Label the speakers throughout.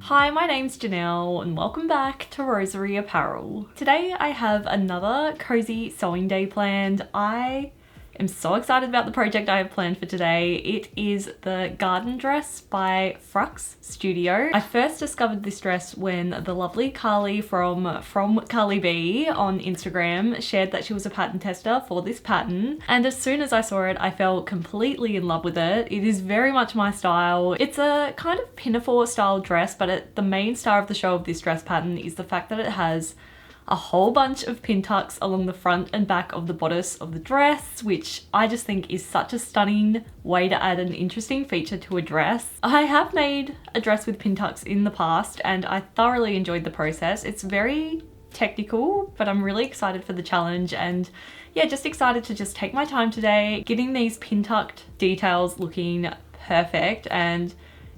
Speaker 1: Hi, my name's Janelle and welcome back to Rosery Apparel. Today I have another cozy sewing day planned. I am so excited about the project I have planned for today. It is the garden dress by Frux Studio. I first discovered this dress when the lovely Carly from Carly B on Instagram shared that she was a pattern tester for this pattern, and as soon as I saw it I fell completely in love with it. It is very much my style. It's a kind of pinafore style dress, but the main star of the show of this dress pattern is the fact that it has a whole bunch of pin tucks along the front and back of the bodice of the dress, which I just think is such a stunning way to add an interesting feature to a dress. I have made a dress with pin tucks in the past and I thoroughly enjoyed the process. It's very technical, but I'm really excited for the challenge, and yeah, just excited to just take my time today, getting these pin tucked details looking perfect. And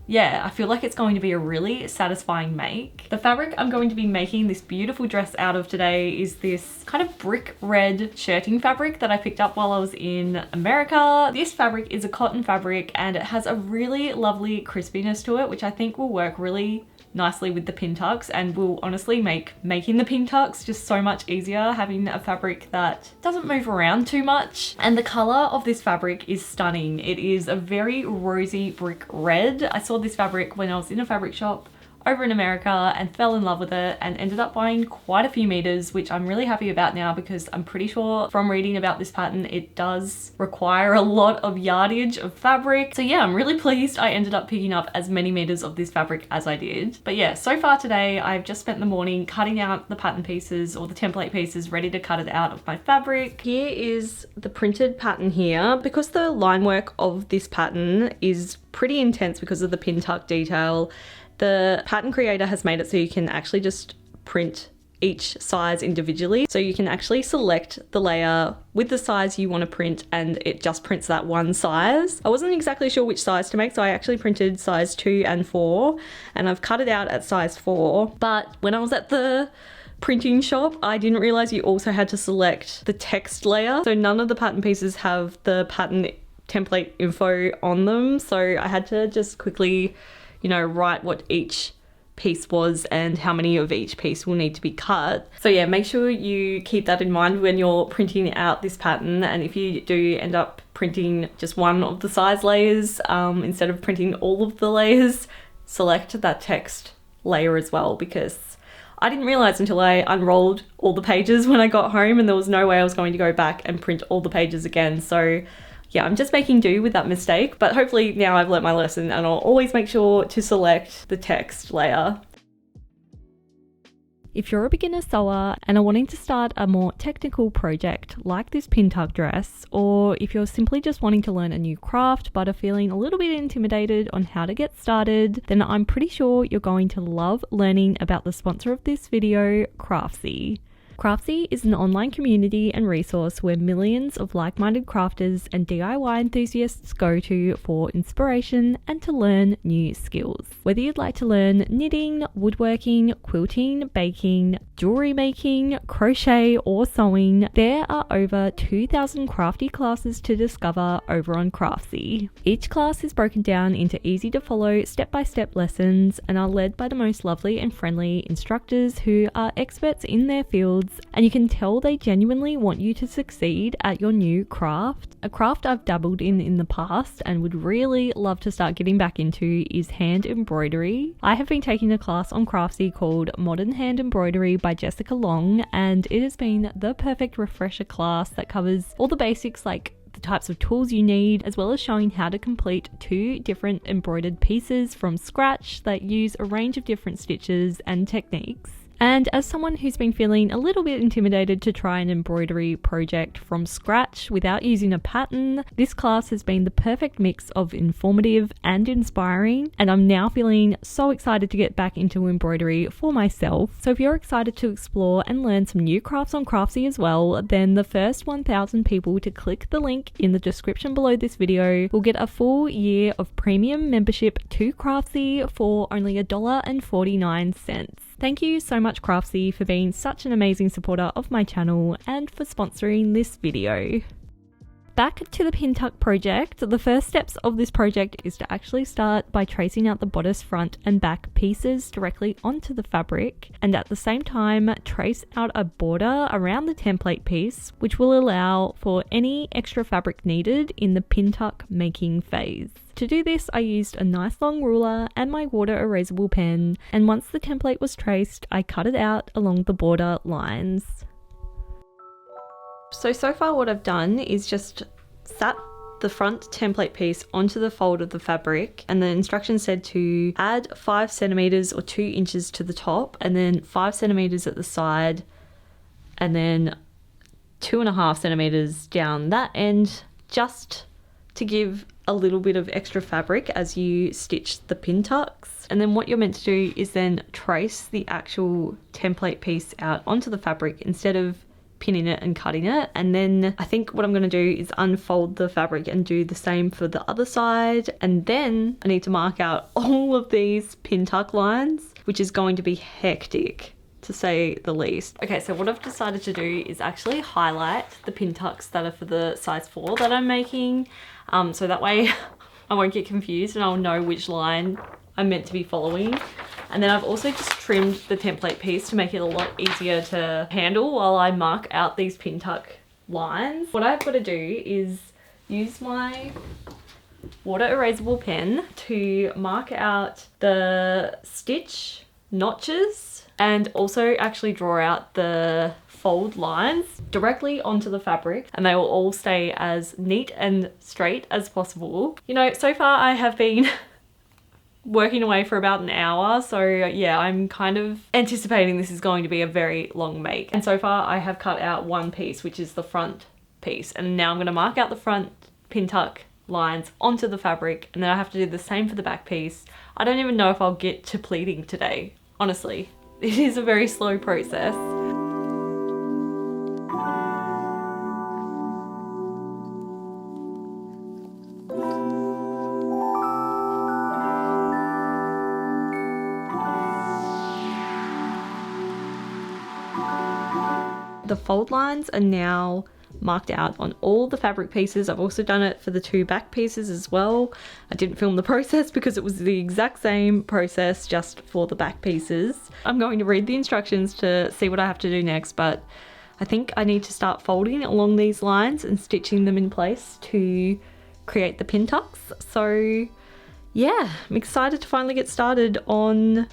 Speaker 1: yeah, I feel like it's going to be a really satisfying make. The fabric I'm going to be making this beautiful dress out of today is this kind of brick red shirting fabric that I picked up while I was in America. This fabric is a cotton fabric and it has a really lovely crispiness to it, which I think will work really nicely with the pin tucks and will honestly make making the pin tucks just so much easier, having a fabric that doesn't move around too much. And the color of this fabric is stunning. It is a very rosy brick red. I saw this fabric when I was in a fabric shop over in America and fell in love with it and ended up buying quite a few meters, which I'm really happy about now because I'm pretty sure from reading about this pattern it does require a lot of yardage of fabric. So yeah, I'm really pleased I ended up picking up as many meters of this fabric as I did. But yeah, so far today I've just spent the morning cutting out the pattern pieces or the template pieces, ready to cut it out of my fabric. Here is the printed pattern here. Because the line work of this pattern is pretty intense because of the pin tuck detail, the pattern creator has made it so you can actually just print each size individually. So you can actually select the layer with the size you want to print and it just prints that one size. I wasn't exactly sure which size to make, so I actually printed size 2 and 4 and I've cut it out at size 4. But when I was at the printing shop, I didn't realize you also had to select the text layer. So none of the pattern pieces have the pattern template info on them. So I had to just quickly, you know, write what each piece was and how many of each piece will need to be cut. So yeah, make sure you keep that in mind when you're printing out this pattern. And if you do end up printing just one of the size layers, instead of printing all of the layers, select that text layer as well, because I didn't realize until I unrolled all the pages when I got home and there was no way I was going to go back and print all the pages again. So yeah, I'm just making do with that mistake, but hopefully now I've learnt my lesson and I'll always make sure to select the text layer. If you're a beginner sewer and are wanting to start a more technical project like this pin tuck dress, or if you're simply just wanting to learn a new craft but are feeling a little bit intimidated on how to get started, then I'm pretty sure you're going to love learning about the sponsor of this video, Craftsy. Craftsy is an online community and resource where millions of like-minded crafters and DIY enthusiasts go to for inspiration and to learn new skills. Whether you'd like to learn knitting, woodworking, quilting, baking, jewelry making, crochet or sewing, there are over 2,000 crafty classes to discover over on Craftsy. Each class is broken down into easy to follow step-by-step lessons and are led by the most lovely and friendly instructors who are experts in their fields, and you can tell they genuinely want you to succeed at your new craft. A craft I've dabbled in the past and would really love to start getting back into is hand embroidery. I have been taking a class on Craftsy called Modern Hand Embroidery by Jessica Long, and it has been the perfect refresher class that covers all the basics like the types of tools you need, as well as showing how to complete 2 different embroidered pieces from scratch that use a range of different stitches and techniques. And as someone who's been feeling a little bit intimidated to try an embroidery project from scratch without using a pattern, this class has been the perfect mix of informative and inspiring, and I'm now feeling so excited to get back into embroidery for myself. So if you're excited to explore and learn some new crafts on Craftsy as well, then the first 1,000 people to click the link in the description below this video will get a full year of premium membership to Craftsy for only $1.49. Thank you so much Craftsy for being such an amazing supporter of my channel and for sponsoring this video. back to the pin tuck project. The first steps of this project is to actually start by tracing out the bodice, front and back pieces directly onto the fabric, and at the same time trace out a border around the template piece, which will allow for any extra fabric needed in the pin tuck making phase. To do this, I used a nice long ruler and my water erasable pen, and once the template was traced, I cut it out along the border lines. So far what I've done is just sat the front template piece onto the fold of the fabric, and the instructions said to add 5 centimeters or 2 inches to the top, and then 5 centimeters at the side, and then 2.5 centimeters down that end, just to give a little bit of extra fabric as you stitch the pin tucks. And then what you're meant to do is then trace the actual template piece out onto the fabric instead of pinning it and cutting it. And then I think what I'm going to do is unfold the fabric and do the same for the other side. And then I need to mark out all of these pin tuck lines, which is going to be hectic, to say the least. Okay, so what I've decided to do is actually highlight the pin tucks that are for the size 4 that I'm making, so that way I won't get confused and I'll know which line I'm meant to be following. And then I've also just trimmed the template piece to make it a lot easier to handle while I mark out these pin tuck lines. What I've got to do is use my water erasable pen to mark out the stitch notches and also actually draw out the fold lines directly onto the fabric, and they will all stay as neat and straight as possible. You know, so far I have been working away for about an hour, so yeah, I'm kind of anticipating this is going to be a very long make. And so far I have cut out one piece, which is the front piece, and now I'm going to mark out the front pin tuck lines onto the fabric, and then I have to do the same for the back piece. I don't even know if I'll get to pleating today, honestly. It is a very slow process. The fold lines are now marked out on all the fabric pieces. I've also done it for the 2 back pieces as well. I didn't film the process because it was the exact same process just for the back pieces. I'm going to read the instructions to see what I have to do next, but I think I need to start folding along these lines and stitching them in place to create the pin tucks. So yeah, I'm excited to finally get started on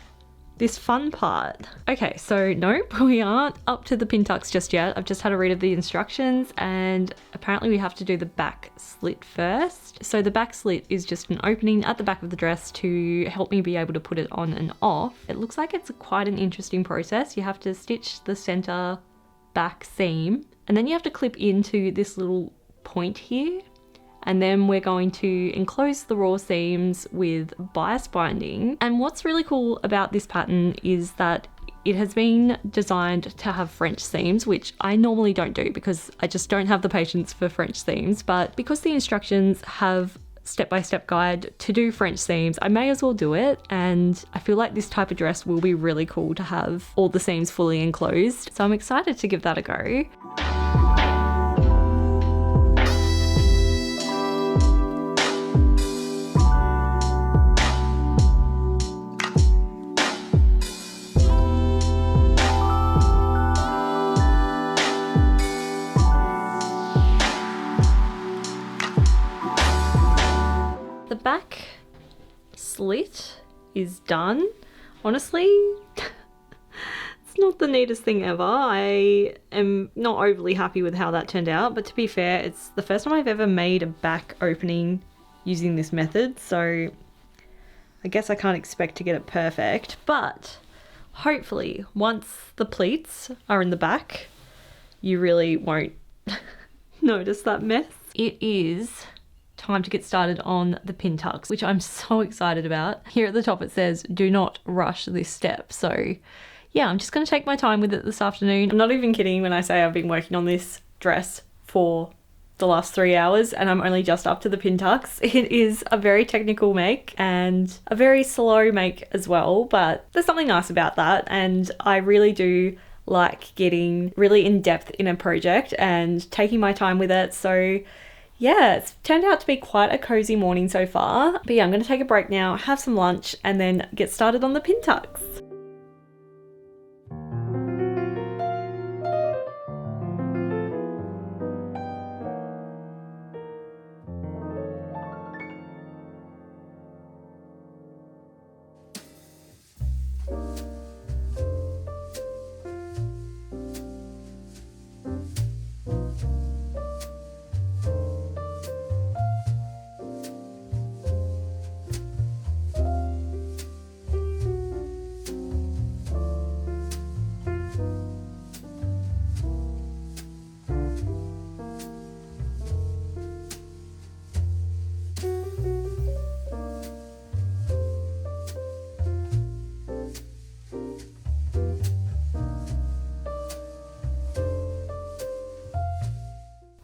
Speaker 1: this fun part. Okay, so nope, we aren't up to the pin tucks just yet. I've just had a read of the instructions, and apparently we have to do the back slit first. So the back slit is just an opening at the back of the dress to help me be able to put it on and off. It looks like it's quite an interesting process. You have to stitch the center back seam, and then you have to clip into this little point here. And then we're going to enclose the raw seams with bias binding. And what's really cool about this pattern is that it has been designed to have French seams, which I normally don't do because I just don't have the patience for French seams. But because the instructions have step-by-step guide to do French seams, I may as well do it. And I feel like this type of dress will be really cool to have all the seams fully enclosed. So I'm excited to give that a go. The back slit is done. Honestly, it's not the neatest thing ever. I am not overly happy with how that turned out, but to be fair, it's the first time I've ever made a back opening using this method, so I guess I can't expect to get it perfect, but hopefully once the pleats are in the back, you really won't notice that mess. It is time to get started on the pin tucks, which I'm so excited about. Here at the top it says, do not rush this step. So yeah, I'm just going to take my time with it this afternoon. I'm not even kidding when I say I've been working on this dress for the last 3 hours and I'm only just up to the pin tucks. It is a very technical make and a very slow make as well, but there's something nice about that, and I really do like getting really in depth in a project and taking my time with it. So yeah, it's turned out to be quite a cozy morning so far. But yeah, I'm going to take a break now, have some lunch, and then get started on the pin tucks.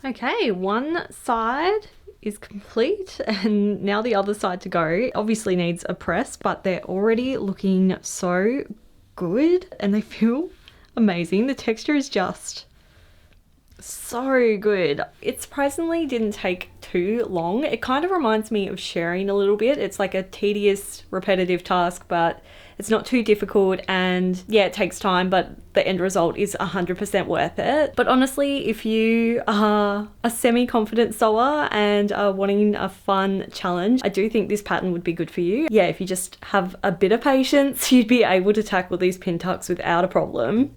Speaker 1: Okay, one side is complete and now the other side to go. Obviously needs a press, but they're already looking so good and they feel amazing. The texture is just so good. It surprisingly didn't take too long. It kind of reminds me of shirring a little bit. It's like a tedious, repetitive task, but it's not too difficult, and yeah, it takes time, but the end result is 100% worth it. But honestly, if you are a semi-confident sewer and are wanting a fun challenge, I do think this pattern would be good for you. Yeah, if you just have a bit of patience, you'd be able to tackle these pin tucks without a problem.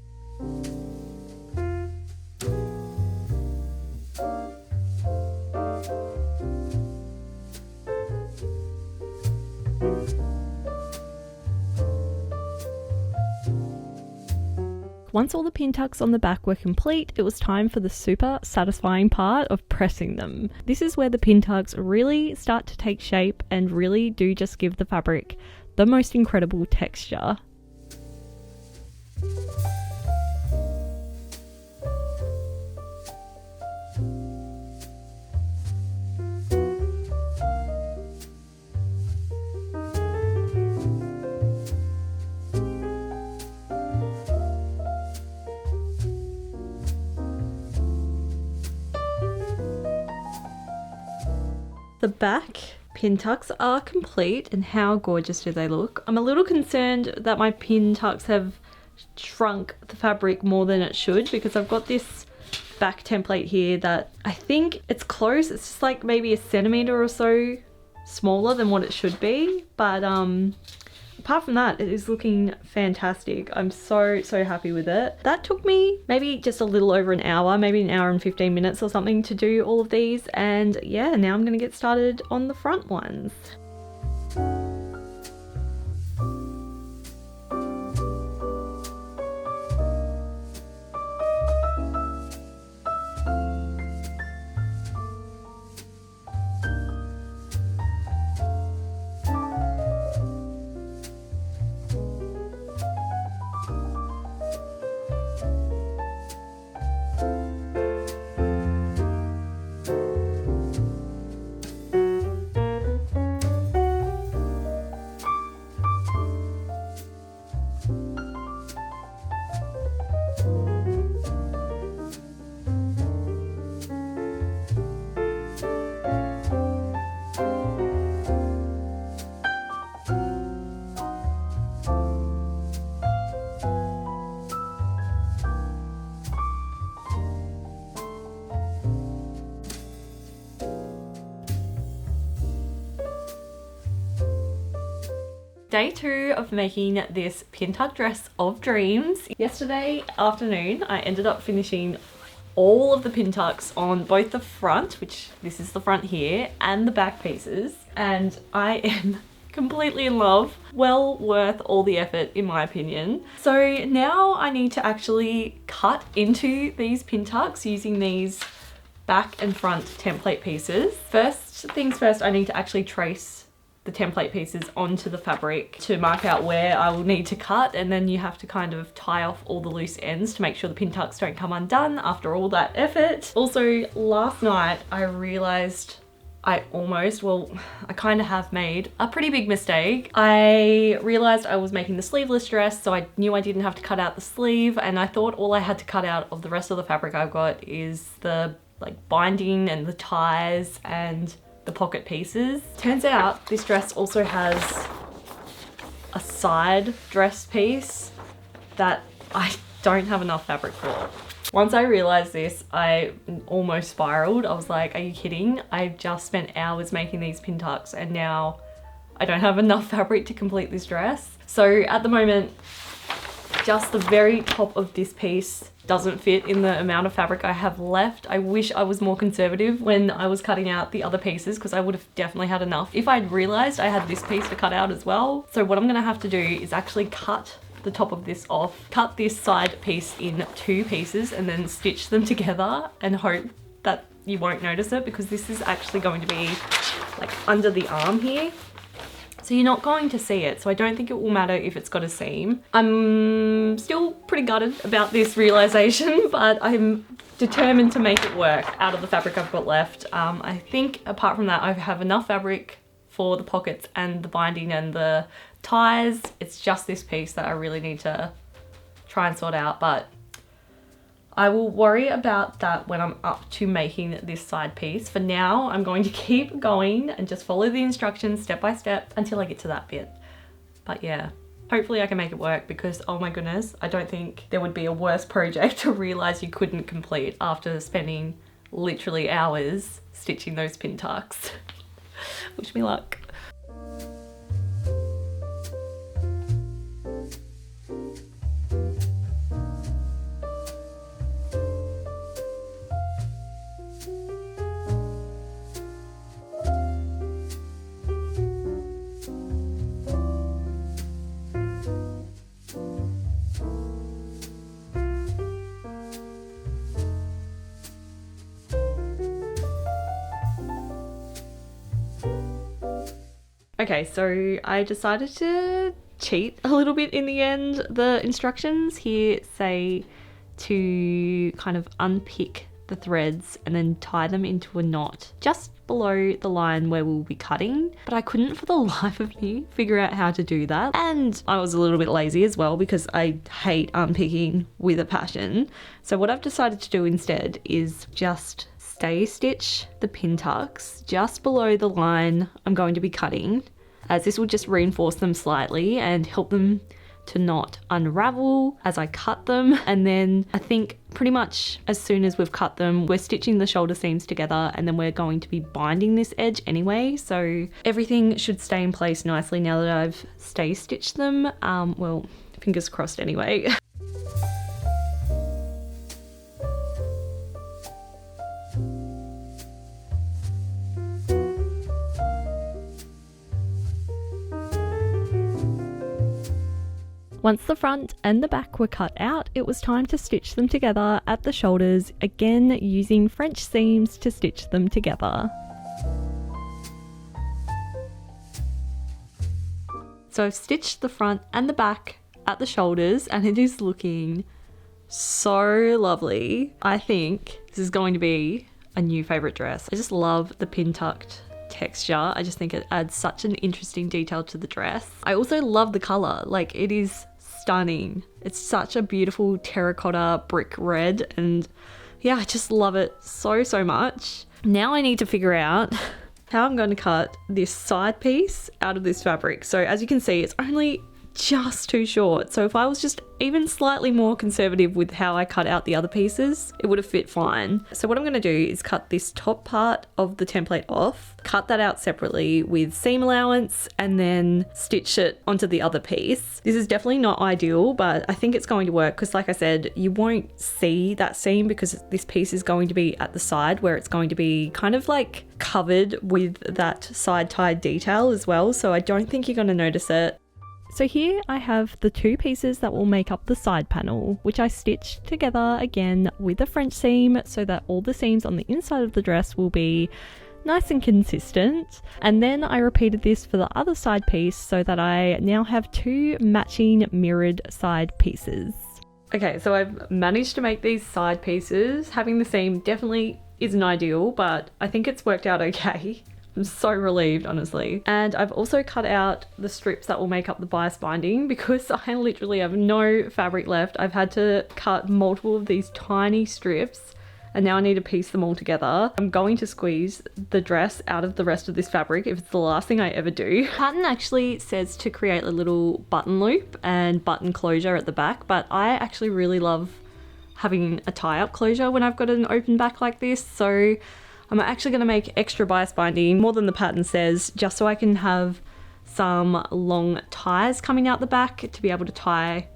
Speaker 1: Once all the pin tucks on the back were complete, it was time for the super satisfying part of pressing them. This is where the pin tucks really start to take shape and really do just give the fabric the most incredible texture. The back pin tucks are complete, and how gorgeous do they look? I'm a little concerned that my pin tucks have shrunk the fabric more than it should, because I've got this back template here that I think it's close. It's just like maybe a centimeter or so smaller than what it should be, but apart from that, it is looking fantastic. I'm so happy with it. That took me maybe just a little over an hour, maybe an hour and 15 minutes or something to do all of these. And yeah, now I'm gonna get started on the front ones. Day 2 of making this pin tuck dress of dreams. Yesterday afternoon, I ended up finishing all of the pin tucks on both the front, which this is the front here, and the back pieces. And I am completely in love. Well worth all the effort, in my opinion. So now I need to actually cut into these pin tucks using these back and front template pieces. First things first, I need to actually trace the template pieces onto the fabric to mark out where I will need to cut, and then you have to kind of tie off all the loose ends to make sure the pin tucks don't come undone after all that effort. Also, last night I realized I kind of have made a pretty big mistake. I realized I was making the sleeveless dress, so I knew I didn't have to cut out the sleeve, and I thought all I had to cut out of the rest of the fabric I've got is the like binding and the ties and the pocket pieces. Turns out this dress also has a side dress piece that I don't have enough fabric for. Once I realized this, I almost spiraled. I was like, are you kidding? I've just spent hours making these pin tucks and now I don't have enough fabric to complete this dress. So at the moment, just the very top of this piece doesn't fit in the amount of fabric I have left. I wish I was more conservative when I was cutting out the other pieces because I would have definitely had enough if I'd realized I had this piece to cut out as well. So what I'm gonna have to do is actually cut the top of this off, cut this side piece in 2 pieces and then stitch them together and hope that you won't notice it because this is actually going to be like under the arm here. So you're not going to see it, so I don't think it will matter if it's got a seam. I'm still pretty gutted about this realization, but I'm determined to make it work out of the fabric I've got left. I think apart from that, I have enough fabric for the pockets and the binding and the ties. It's just this piece that I really need to try and sort out, but I will worry about that when I'm up to making this side piece. For now, I'm going to keep going and just follow the instructions step by step until I get to that bit. But yeah, hopefully I can make it work because, oh my goodness, I don't think there would be a worse project to realize you couldn't complete after spending literally hours stitching those pin tucks. Wish me luck. Okay, so I decided to cheat a little bit in the end. The instructions here say to kind of unpick the threads and then tie them into a knot just below the line where we'll be cutting, but I couldn't for the life of me figure out how to do that. And I was a little bit lazy as well because I hate unpicking with a passion. So what I've decided to do instead is just stay stitch the pin tucks just below the line I'm going to be cutting, as this will just reinforce them slightly and help them to not unravel as I cut them. And then I think pretty much as soon as we've cut them, we're stitching the shoulder seams together and then we're going to be binding this edge anyway. So everything should stay in place nicely now that I've stay stitched them. Well, fingers crossed anyway. Once the front and the back were cut out, it was time to stitch them together at the shoulders, again using French seams to stitch them together. So I've stitched the front and the back at the shoulders and it is looking so lovely. I think this is going to be a new favourite dress. I just love the pin tucked texture. I just think it adds such an interesting detail to the dress. I also love the colour, like it is stunning. It's such a beautiful terracotta brick red and yeah, I just love it so much. Now I need to figure out how I'm going to cut this side piece out of this fabric. So as you can see, it's only just too short. So if I was just even slightly more conservative with how I cut out the other pieces, it would have fit fine. So what I'm going to do is cut this top part of the template off, cut that out separately with seam allowance, and then stitch it onto the other piece. This is definitely not ideal, but I think it's going to work because like I said, you won't see that seam because this piece is going to be at the side where it's going to be kind of like covered with that side tied detail as well. So I don't think you're going to notice it. So here I have the 2 pieces that will make up the side panel, which I stitched together again with a French seam so that all the seams on the inside of the dress will be nice and consistent. And then I repeated this for the other side piece so that I now have 2 matching mirrored side pieces. Okay, so I've managed to make these side pieces. Having the seam definitely isn't ideal, but I think it's worked out okay. I'm so relieved, honestly. And I've also cut out the strips that will make up the bias binding because I literally have no fabric left. I've had to cut multiple of these tiny strips and now I need to piece them all together. I'm going to squeeze the dress out of the rest of this fabric if it's the last thing I ever do. The pattern actually says to create a little button loop and button closure at the back, but I actually really love having a tie-up closure when I've got an open back like this, so I'm actually going to make extra bias binding, more than the pattern says, just so I can have some long ties coming out the back to be able to tie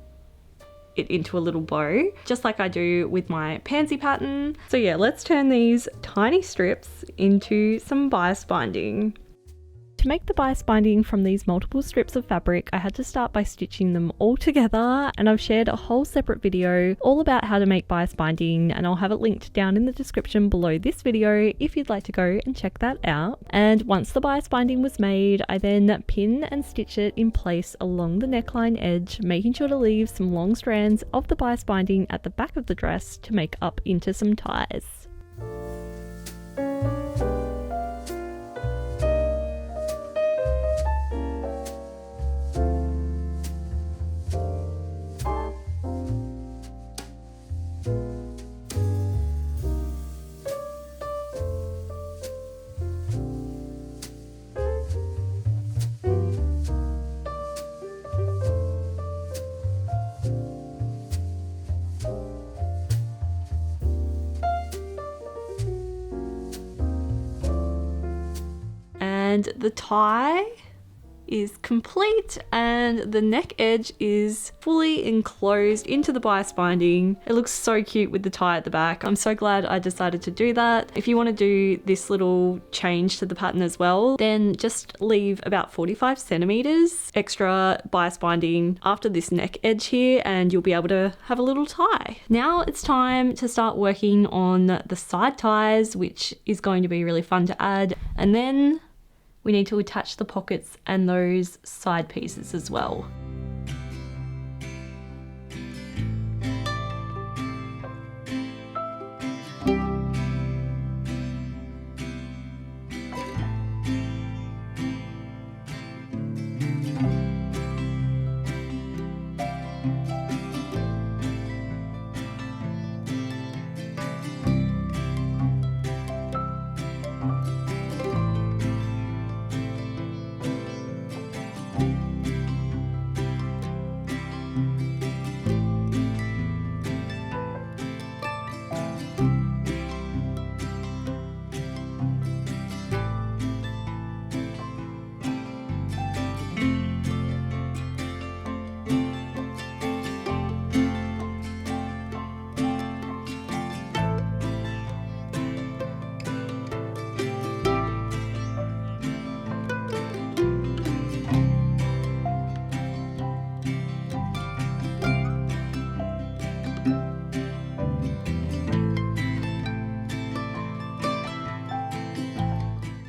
Speaker 1: it into a little bow, just like I do with my pansy pattern. So yeah, let's turn these tiny strips into some bias binding. To make the bias binding from these multiple strips of fabric, I had to start by stitching them all together, and I've shared a whole separate video all about how to make bias binding, and I'll have it linked down in the description below this video if you'd like to go and check that out. And once the bias binding was made, I then pin and stitch it in place along the neckline edge, making sure to leave some long strands of the bias binding at the back of the dress to make up into some ties. And the tie is complete and the neck edge is fully enclosed into the bias binding. It looks so cute with the tie at the back. I'm so glad I decided to do that. If you want to do this little change to the pattern as well, then just leave about 45 centimeters extra bias binding after this neck edge here and you'll be able to have a little tie. Now it's time to start working on the side ties, which is going to be really fun to add. And then we need to attach the pockets and those side pieces as well.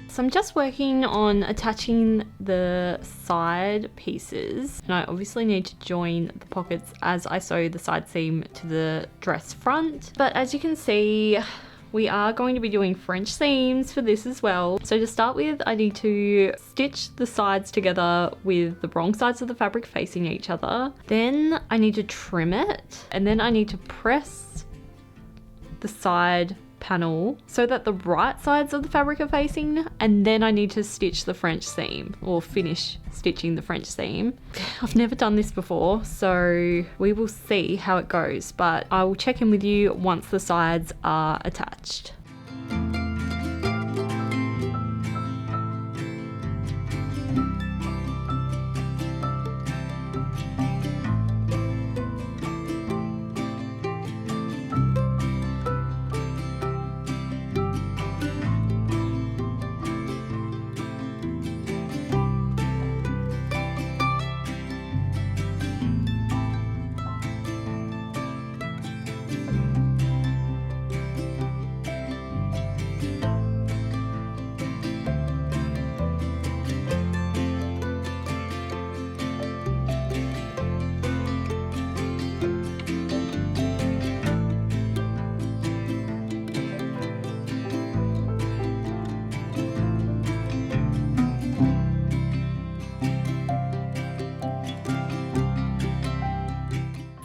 Speaker 1: So I'm just working on attaching the side pieces, and I obviously need to join the pockets as I sew the side seam to the dress front. But as you can see, we are going to be doing French seams for this as well. So to start with, I need to stitch the sides together with the wrong sides of the fabric facing each other. Then I need to trim it, and then I need to press the side panel so that the right sides of the fabric are facing, and then I need to stitch the French seam, or finish stitching the French seam. I've never done this before, so we will see how it goes, but I will check in with you once the sides are attached.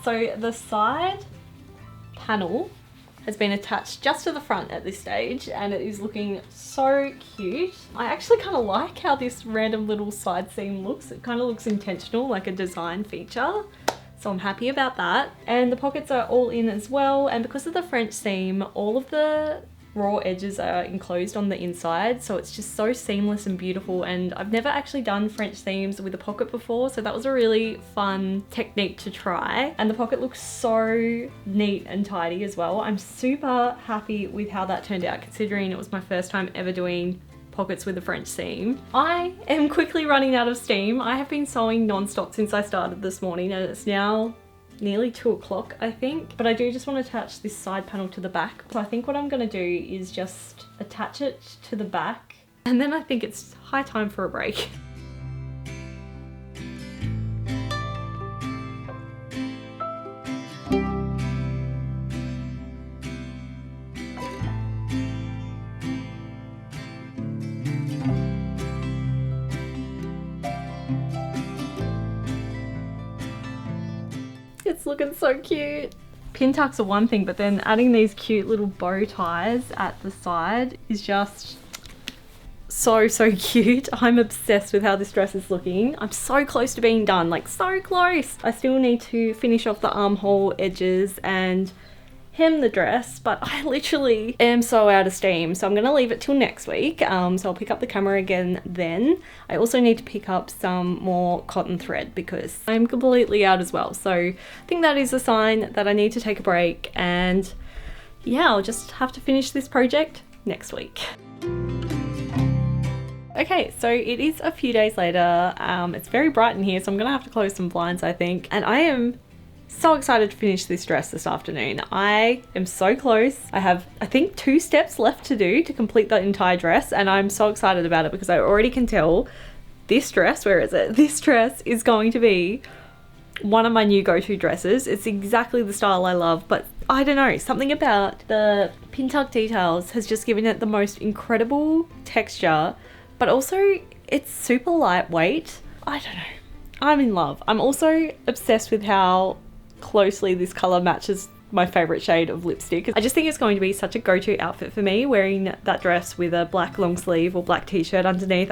Speaker 1: So the side panel has been attached just to the front at this stage, and it is looking so cute. I actually kind of like how this random little side seam looks. It kind of looks intentional, like a design feature. So I'm happy about that. And the pockets are all in as well. And because of the French seam, all of the raw edges are enclosed on the inside. So it's just so seamless and beautiful. And I've never actually done French seams with a pocket before. So that was a really fun technique to try. And the pocket looks so neat and tidy as well. I'm super happy with how that turned out, considering it was my first time ever doing pockets with a French seam. I am quickly running out of steam. I have been sewing non-stop since I started this morning, and it's now nearly 2 o'clock, I think. But I do just want to attach this side panel to the back. So I think what I'm going to do is just attach it to the back, and then I think it's high time for a break. It's looking so cute. Pin tucks are one thing, but then adding these cute little bow ties at the side is just so cute. I'm obsessed with how this dress is looking. I'm so close to being done, like so close. I still need to finish off the armhole edges and hem the dress, but I literally am so out of steam, so I'm gonna leave it till next week. So I'll pick up the camera again then. I also need to pick up some more cotton thread because I'm completely out as well. So I think that is a sign that I need to take a break, and yeah, I'll just have to finish this project next week. Okay, so it is a few days later. It's very bright in here, so I'm gonna have to close some blinds, I think, and I am so excited to finish this dress this afternoon. I am so close. I have, I think, 2 steps left to do to complete the entire dress, and I'm so excited about it because I already can tell this dress, where is it? This dress is going to be one of my new go-to dresses. It's exactly the style I love, but I don't know, something about the pin tuck details has just given it the most incredible texture, but also it's super lightweight. I don't know. I'm in love. I'm also obsessed with how closely this color matches my favorite shade of lipstick. I just think it's going to be such a go-to outfit for me, wearing that dress with a black long sleeve or black t-shirt underneath.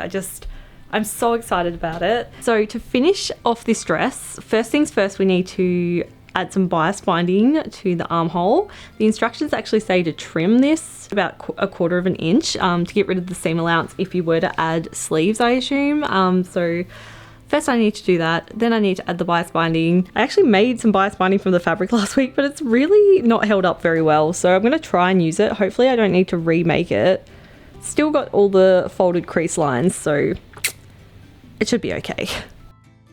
Speaker 1: I'm so excited about it. So to finish off this dress, first things first, we need to add some bias binding to the armhole. The instructions actually say to trim this about 1/4 of an inch to get rid of the seam allowance if you were to add sleeves, I assume. So first I need to do that, then I need to add the bias binding. I actually made some bias binding from the fabric last week, but it's really not held up very well, so I'm gonna try and use it. Hopefully I don't need to remake it. Still got all the folded crease lines, so it should be okay.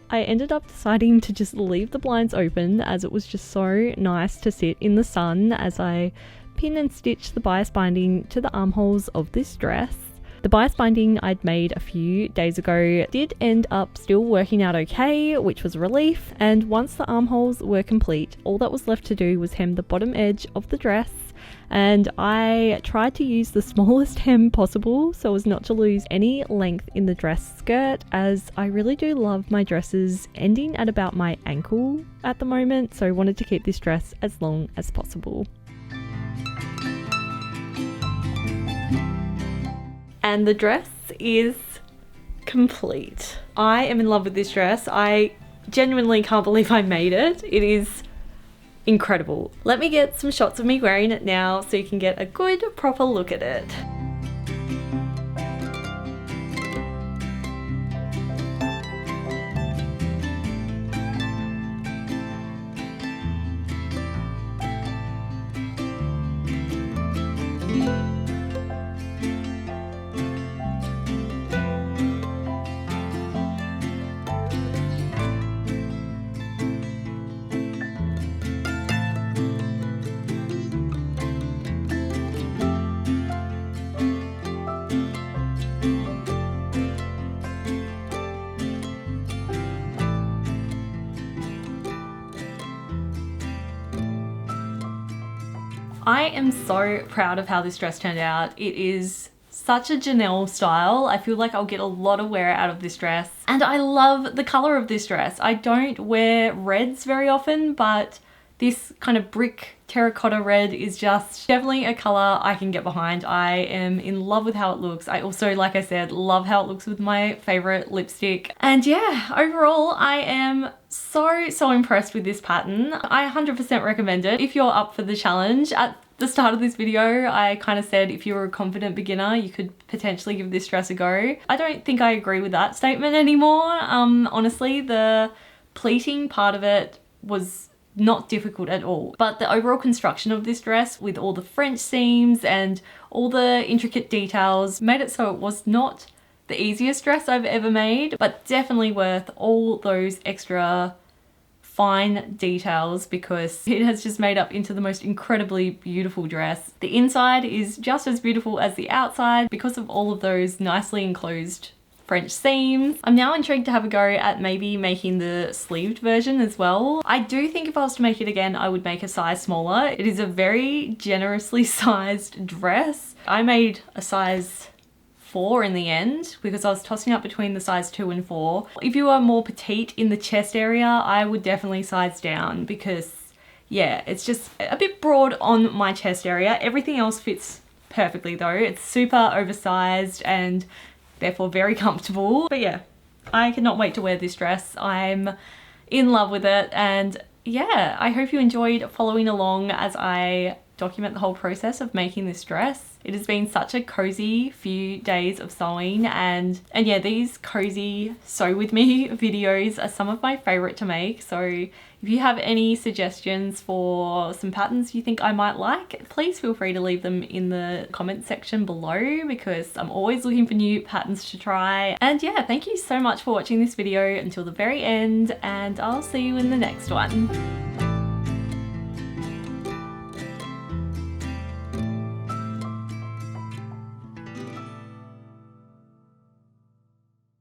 Speaker 1: I ended up deciding to just leave the blinds open, as it was just so nice to sit in the sun as I pin and stitch the bias binding to the armholes of this dress. The bias binding I'd made a few days ago did end up still working out okay, which was a relief, and once the armholes were complete, all that was left to do was hem the bottom edge of the dress, and I tried to use the smallest hem possible so as not to lose any length in the dress skirt, as I really do love my dresses ending at about my ankle at the moment, so I wanted to keep this dress as long as possible. And the dress is complete. I am in love with this dress. I genuinely can't believe I made it. It is incredible. Let me get some shots of me wearing it now so you can get a good proper look at it. I am so proud of how this dress turned out. It is such a Janelle style. I feel like I'll get a lot of wear out of this dress. And I love the color of this dress. I don't wear reds very often, but This kind of brick terracotta red is just definitely a color I can get behind. I am in love with how it looks. I also, like I said, love how it looks with my favorite lipstick. And yeah, overall, I am so impressed with this pattern. I 100% recommend it if you're up for the challenge. At the start of this video, I kind of said if you were a confident beginner, you could potentially give this dress a go. I don't think I agree with that statement anymore. Honestly, the pleating part of it was not difficult at all, but the overall construction of this dress with all the French seams and all the intricate details made it so it was not the easiest dress I've ever made, but definitely worth all those extra fine details because it has just made up into the most incredibly beautiful dress. The inside is just as beautiful as the outside because of all of those nicely enclosed French seams. I'm now intrigued to have a go at maybe making the sleeved version as well. I do think if I was to make it again, I would make a size smaller. It is a very generously sized dress. I made a size 4 in the end because I was tossing up between the size 2 and 4. If you are more petite in the chest area, I would definitely size down because yeah, it's just a bit broad on my chest area. Everything else fits perfectly though. It's super oversized and therefore very comfortable. But yeah, I cannot wait to wear this dress. I'm in love with it, and yeah, I hope you enjoyed following along as I document the whole process of making this dress. It has been such a cozy few days of sewing, and yeah, these cozy sew with me videos are some of my favorite to make. So if you have any suggestions for some patterns you think I might like, please feel free to leave them in the comment section below because I'm always looking for new patterns to try. And yeah, thank you so much for watching this video until the very end, and I'll see you in the next one.